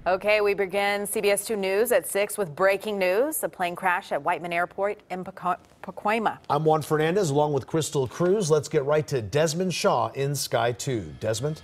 Okay, we begin CBS 2 News at 6 with breaking news. A plane crash at Whiteman Airport in Pacoima. I'm Juan Fernandez along with Crystal Cruz. Let's get right to Desmond Shaw in Sky 2. Desmond?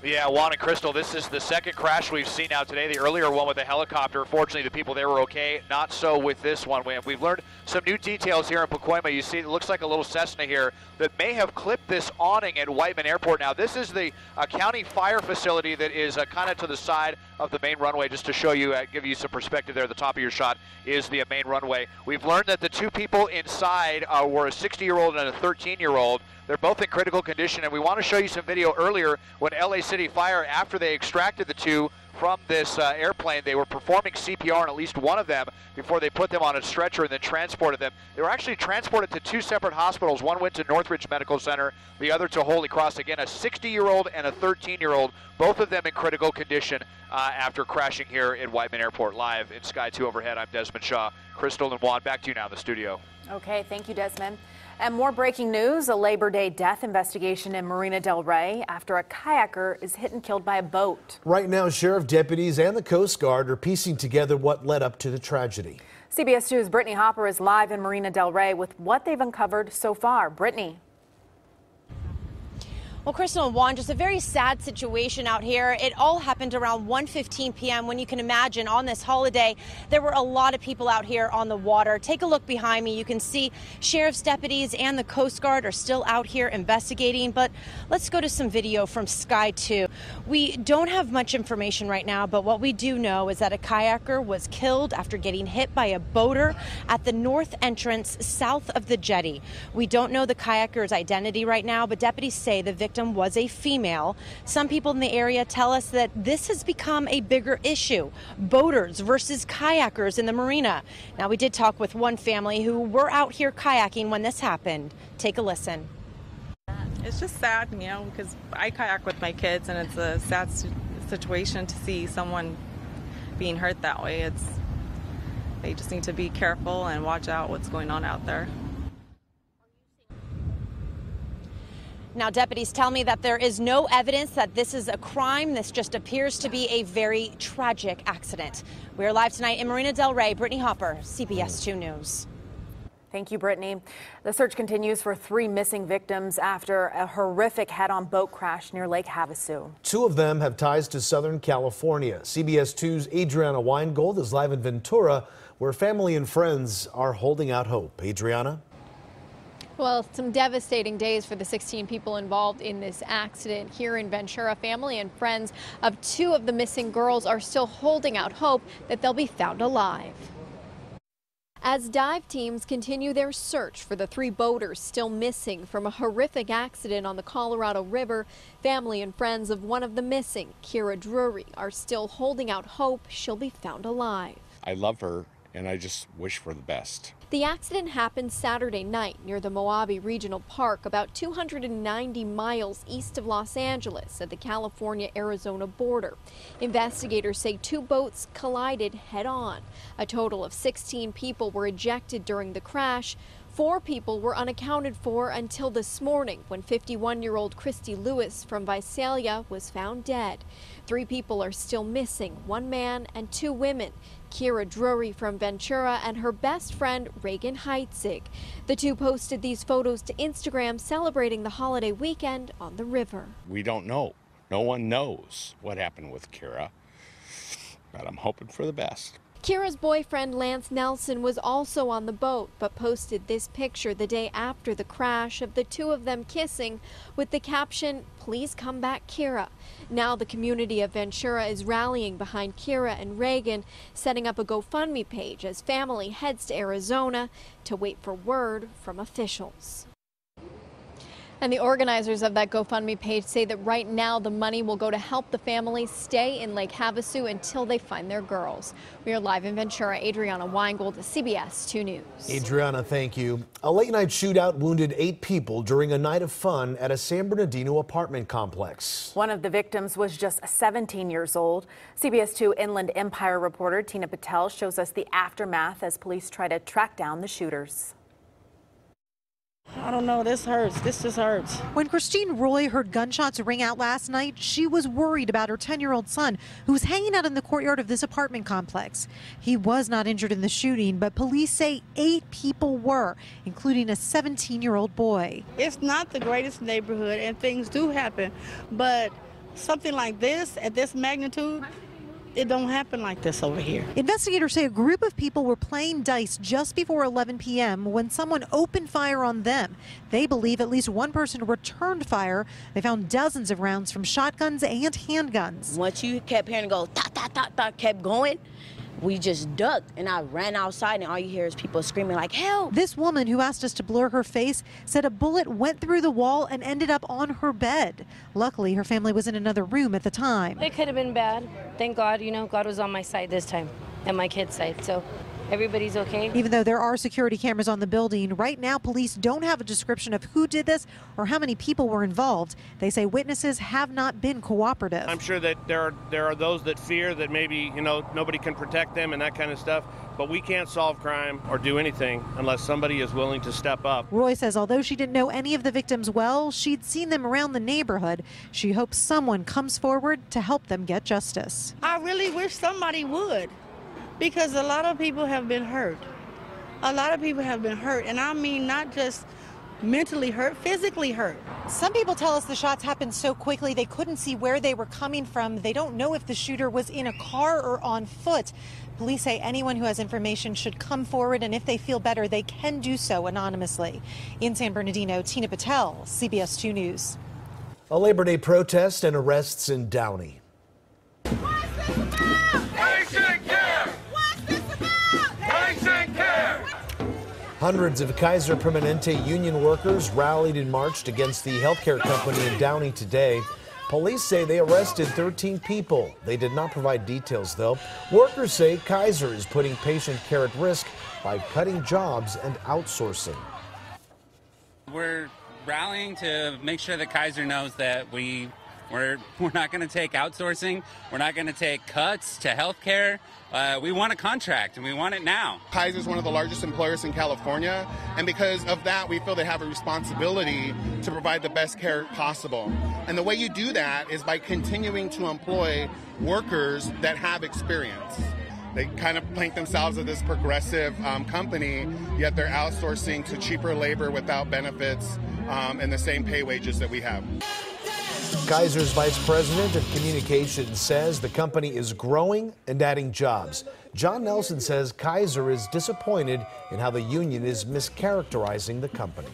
Yeah, Juan and Crystal, this is the second crash we've seen now today. The earlier one with the helicopter, fortunately the people there were okay. Not so with this one. We've learned some new details here in Pacoima. You see, it looks like a little Cessna here that may have clipped this awning at Whiteman Airport. Now, this is the county fire facility that is kind of to the side of the main runway, just to show you, give you some perspective there. The top of your shot is the main runway. We've learned that the two people inside were a 60-year-old and a 13-year-old. They're both in critical condition, and we want to show you some video earlier when LA City Fire, after they extracted the two from this airplane, they were performing CPR on at least one of them before they put them on a stretcher and then transported them. They were actually transported to two separate hospitals. One went to Northridge Medical Center, the other to Holy Cross. Again, a 60-year-old and a 13-year-old, both of them in critical condition after crashing here at Whiteman Airport. Live in Sky 2 overhead, I'm Desmond Shaw. Crystal and Juan, back to you now in the studio. Okay, thank you, Desmond. And more breaking news, a Labor Day death investigation in Marina del Rey after a kayaker is hit and killed by a boat. Right now, sheriff deputies and the Coast Guard are piecing together what led up to the tragedy. CBS 2's Brittany Hopper is live in Marina del Rey with what they've uncovered so far. Brittany. Well, Crystal and Juan, just a very sad situation out here. It all happened around 1:15 p.m. When you can imagine on this holiday, there were a lot of people out here on the water. Take a look behind me. You can see sheriff's deputies and the Coast Guard are still out here investigating. But let's go to some video from Sky 2. We don't have much information right now, but what we do know is that a kayaker was killed after getting hit by a boater at the north entrance south of the jetty. We don't know the kayaker's identity right now, but deputies say the victim was a female. Some people in the area tell us that this has become a bigger issue, boaters versus kayakers in the marina. Now, we did talk with one family who were out here kayaking when this happened. Take a listen. It's just sad, because I kayak with my kids, and it's a sad situation to see someone being hurt that way. They just need to be careful and watch out what's going on out there. Now, deputies tell me that there is no evidence that this is a crime. This just appears to be a very tragic accident. We are live tonight in Marina del Rey. Brittany Hopper, CBS 2 News. Thank you, Brittany. The search continues for 3 missing victims after a horrific head-on boat crash near Lake Havasu. 2 of them have ties to Southern California. CBS 2's Adriana Weingold is live in Ventura, where family and friends are holding out hope. Adriana? Well, some devastating days for the 16 people involved in this accident here in Ventura. Family and friends of 2 of the missing girls are still holding out hope that they'll be found alive. As dive teams continue their search for the 3 boaters still missing from a horrific accident on the Colorado River, family and friends of one of the missing, Kira Drury, are still holding out hope she'll be found alive. I love her, and I just wish for the best. The accident happened Saturday night near the Moabi Regional Park, about 290 miles east of Los Angeles at the California-Arizona border. Investigators say 2 boats collided head-on. A total of 16 people were ejected during the crash. 4 people were unaccounted for until this morning when 51-year-old Christy Lewis from Visalia was found dead. 3 people are still missing, 1 man and 2 women. Kira Drury from Ventura and her best friend Reagan Heitzig. The 2 posted these photos to Instagram celebrating the holiday weekend on the river. We don't know. No one knows what happened with Kira, but I'm hoping for the best. Kira's boyfriend Lance Nelson was also on the boat, but posted this picture the day after the crash of the 2 of them kissing with the caption, "Please come back, Kira." Now the community of Ventura is rallying behind Kira and Reagan, setting up a GoFundMe page as family heads to Arizona to wait for word from officials. And the organizers of that GoFundMe page say that right now the money will go to help the family stay in Lake Havasu until they find their girls. We are live in Ventura. Adriana Weingold, CBS 2 News. Adriana, thank you. A late-night shootout wounded 8 people during a night of fun at a San Bernardino apartment complex. One of the victims was just 17 years old. CBS 2 Inland Empire reporter Tina Patel shows us the aftermath as police try to track down the shooters. I don't know, this hurts. This just hurts. When Christine Roy heard gunshots ring out last night, she was worried about her 10-year-old son, who was hanging out in the courtyard of this apartment complex. He was not injured in the shooting, but police say 8 people were, including a 17-year-old boy. It's not the greatest neighborhood, and things do happen, but something like this, at this magnitude, it don't happen like this over here. Investigators say a group of people were playing dice just before 11 p.m. when someone opened fire on them. They believe at least one person returned fire. They found dozens of rounds from shotguns and handguns. Once you kept hearing go, ta, ta, ta, ta, kept going, we just ducked, and I ran outside, and all you hear is people screaming like, help. This woman, who asked us to blur her face, said a bullet went through the wall and ended up on her bed. Luckily, her family was in another room at the time. It could have been bad. Thank God, God was on my side this time, and my kid's side, so everybody's okay. Even though there are security cameras on the building, right now police don't have a description of who did this or how many people were involved. They say witnesses have not been cooperative. I'm sure that there are those that fear that maybe, nobody can protect them and that kind of stuff, but we can't solve crime or do anything unless somebody is willing to step up. Roy says although she didn't know any of the victims well, she'd seen them around the neighborhood. She hopes someone comes forward to help them get justice. I really wish somebody would, because a lot of people have been hurt. A lot of people have been hurt, and I mean not just mentally hurt, physically hurt. Some people tell us the shots happened so quickly they couldn't see where they were coming from. They don't know if the shooter was in a car or on foot. Police say anyone who has information should come forward, and if they feel better, they can do so anonymously. In San Bernardino, Tina Patel, CBS 2 News. A Labor Day protest and arrests in Downey. Hundreds of Kaiser Permanente union workers rallied and marched against the healthcare company in Downey today. Police say they arrested 13 people. They did not provide details, though. Workers say Kaiser is putting patient care at risk by cutting jobs and outsourcing. We're rallying to make sure that Kaiser knows that we're not going to take outsourcing. We're not going to take cuts to healthcare. We want a contract, and we want it now. Kaiser is one of the largest employers in California, and because of that, we feel they have a responsibility to provide the best care possible. And the way you do that is by continuing to employ workers that have experience. They kind of paint themselves as this progressive company, yet they're outsourcing to cheaper labor without benefits and the same pay wages that we have. Kaiser's vice president of communications says the company is growing and adding jobs. John Nelson says Kaiser is disappointed in how the union is mischaracterizing the company.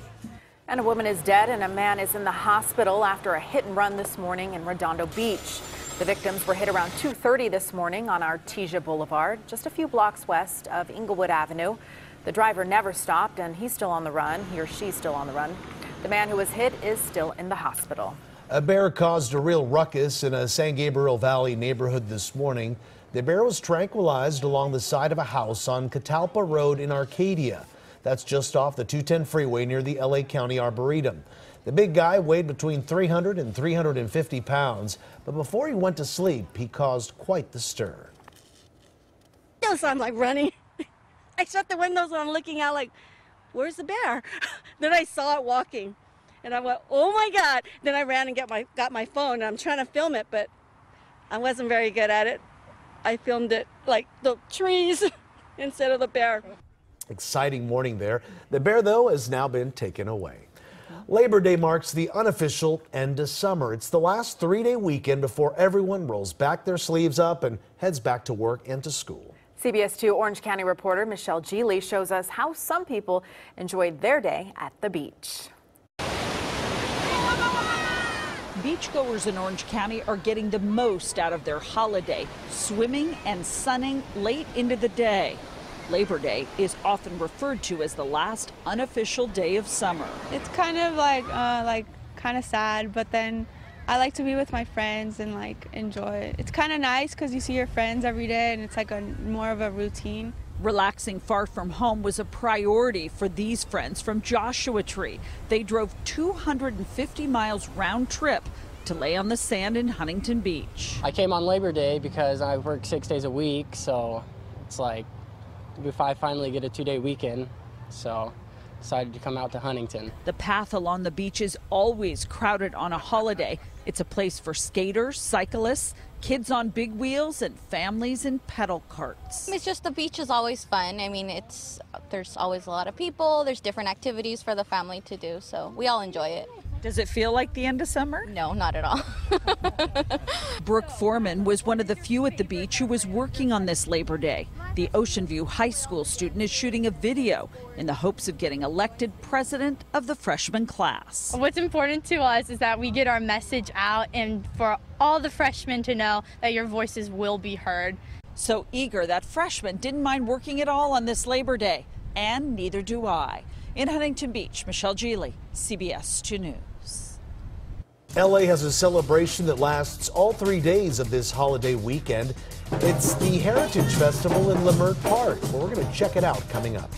And a woman is dead and a man is in the hospital after a hit and run this morning in Redondo Beach. The victims were hit around 2:30 this morning on Artesia Boulevard, just a few blocks west of Inglewood Avenue. The driver never stopped and he's still on the run. He or she's still on the run. The man who was hit is still in the hospital. A bear caused a real ruckus in a San Gabriel Valley neighborhood this morning. The bear was tranquilized along the side of a house on Catalpa Road in Arcadia. That's just off the 210 freeway near the LA County Arboretum. The big guy weighed between 300 and 350 pounds, but before he went to sleep, he caused quite the stir. So I'm like running. I shut the windows and I'm looking out like, where's the bear? Then I saw it walking. And I went, oh my God. Then I ran and got my phone. And I'm trying to film it, but I wasn't very good at it. I filmed it like the trees instead of the bear. Exciting morning there. The bear, though, has now been taken away. Labor Day marks the unofficial end of summer. It's the last 3-day weekend before everyone rolls back their sleeves up and heads back to work and to school. CBS 2 Orange County reporter Michelle Geely shows us how some people enjoyed their day at the beach. Beachgoers in Orange County are getting the most out of their holiday, swimming and sunning late into the day. Labor Day is often referred to as the last unofficial day of summer. It's kind of like kind of sad, but then I like to be with my friends and enjoy it. It's kind of nice because you see your friends every day and it's like more of a routine. Relaxing far from home was a priority for these friends from Joshua Tree. They drove 250 miles round trip to lay on the sand in Huntington Beach. I came on Labor Day because I work 6 days a week, so it's like if I finally get a 2-day weekend, so decided to come out to Huntington. The path along the beach is always crowded on a holiday. It's a place for skaters, cyclists, kids on big wheels, and families in pedal carts. It's just the beach is always fun. I mean, there's always a lot of people. There's different activities for the family to do, so we all enjoy it. Does it feel like the end of summer? No, not at all. Brooke Foreman was one of the few at the beach who was working on this Labor Day. The Ocean View High School student is shooting a video in the hopes of getting elected president of the freshman class. What's important to us is that we get our message out and for all the freshmen to know that your voices will be heard. So eager that freshman didn't mind working at all on this Labor Day, and neither do I. In Huntington Beach, Michelle Geely, CBS 2 News. LA has a celebration that lasts all 3 days of this holiday weekend. It's the Heritage Festival in Leimert Park. Well, we're going to check it out coming up.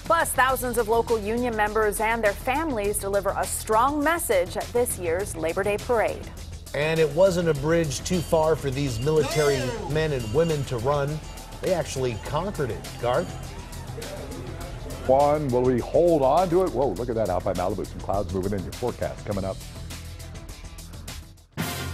Plus, thousands of local union members and their families deliver a strong message at this year's Labor Day parade. And it wasn't a bridge too far for these military men and women to run. They actually conquered it. Garth? Juan, will we hold on to it? Whoa, look at that out by Malibu. Some clouds moving in. Your forecast coming up.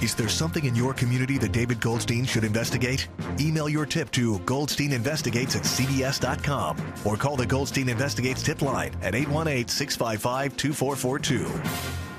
Is there something in your community that David Goldstein should investigate? Email your tip to goldsteininvestigates@cbs.com or call the Goldstein Investigates tip line at 818-655-2442.